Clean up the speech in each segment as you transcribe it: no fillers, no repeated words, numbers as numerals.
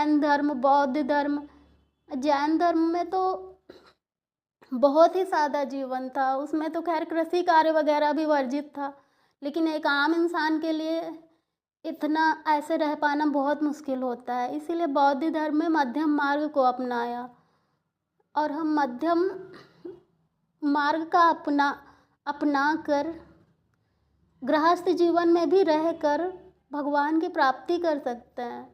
जैन धर्म, बौद्ध धर्म। जैन धर्म में तो बहुत ही सादा जीवन था, उसमें तो खैर कृषि कार्य वगैरह भी वर्जित था, लेकिन एक आम इंसान के लिए इतना ऐसे रह पाना बहुत मुश्किल होता है। इसीलिए बौद्ध धर्म में मध्यम मार्ग को अपनाया, और हम मध्यम मार्ग का अपना कर गृहस्थ जीवन में भी रहकर भगवान की प्राप्ति कर सकते हैं,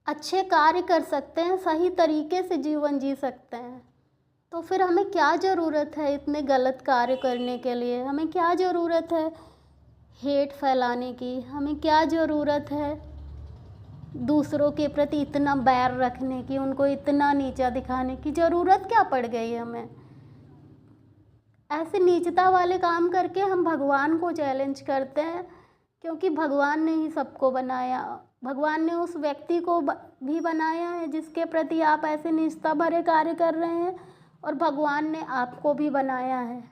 अच्छे कार्य कर सकते हैं, सही तरीके से जीवन जी सकते हैं। तो फिर हमें क्या ज़रूरत है इतने गलत कार्य करने के लिए? हमें क्या ज़रूरत है हेट फैलाने की? हमें क्या ज़रूरत है दूसरों के प्रति इतना बैर रखने की, उनको इतना नीचा दिखाने की? ज़रूरत क्या पड़ गई हमें? ऐसे नीचता वाले काम करके हम भगवान को चैलेंज करते हैं, क्योंकि भगवान ने ही सबको बनाया। भगवान ने उस व्यक्ति को भी बनाया है जिसके प्रति आप ऐसे नीचता भरे कार्य कर रहे हैं, और भगवान ने आपको भी बनाया है।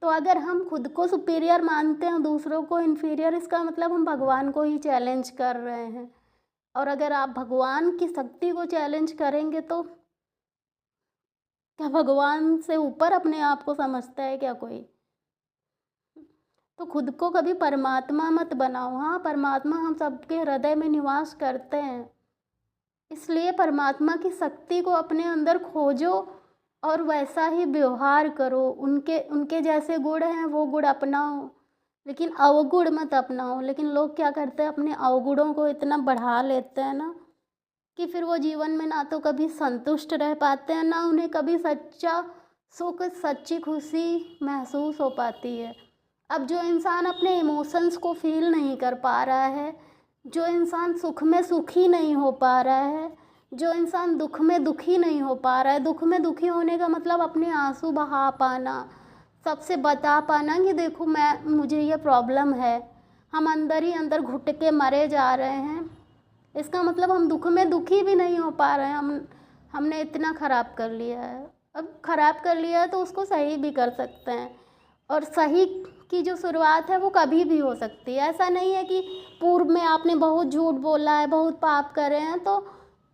तो अगर हम खुद को सुपीरियर मानते हैं, दूसरों को इन्फीरियर, इसका मतलब हम भगवान को ही चैलेंज कर रहे हैं। और अगर आप भगवान की शक्ति को चैलेंज करेंगे तो क्या भगवान से ऊपर अपने आप को समझता है क्या कोई? तो खुद को कभी परमात्मा मत बनाओ। हाँ, परमात्मा हम सबके हृदय में निवास करते हैं, इसलिए परमात्मा की शक्ति को अपने अंदर खोजो और वैसा ही व्यवहार करो। उनके जैसे गुण हैं वो गुण अपनाओ, लेकिन अवगुण मत अपनाओ। लेकिन लोग क्या करते हैं, अपने अवगुणों को इतना बढ़ा लेते हैं ना कि फिर वो जीवन में ना तो कभी संतुष्ट रह पाते हैं, ना उन्हें कभी सच्चा सुख, सच्ची खुशी महसूस हो पाती है। अब जो इंसान अपने इमोशंस को फील नहीं कर पा रहा है, जो इंसान सुख में सुखी नहीं हो पा रहा है, जो इंसान दुख में दुखी नहीं हो पा रहा है, दुख में दुखी होने का मतलब अपने आंसू बहा पाना, सबसे बता पाना कि देखो मुझे ये प्रॉब्लम है, हम अंदर ही अंदर घुट के मरे जा रहे हैं, इसका मतलब हम दुख में दुखी भी नहीं हो पा रहे हैं। हमने इतना ख़राब कर लिया है। अब ख़राब कर लिया है तो उसको सही भी कर सकते हैं, और सही की जो शुरुआत है वो कभी भी हो सकती है। ऐसा नहीं है कि पूर्व में आपने बहुत झूठ बोला है, बहुत पाप करे हैं तो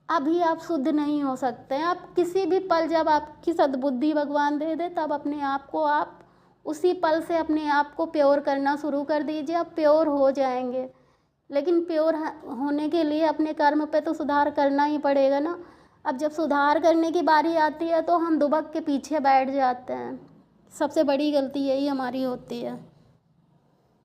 अभी आप शुद्ध नहीं हो सकते हैं। आप किसी भी पल जब आपकी सद्बुद्धि भगवान दे दे, तब अपने आप को आप उसी पल से अपने आप को प्योर करना शुरू कर दीजिए, आप प्योर हो जाएंगे। लेकिन प्योर होने के लिए अपने कर्म पे तो सुधार करना ही पड़ेगा ना। अब जब सुधार करने की बारी आती है तो हम दुबक के पीछे बैठ जाते हैं। सबसे बड़ी गलती यही हमारी होती है।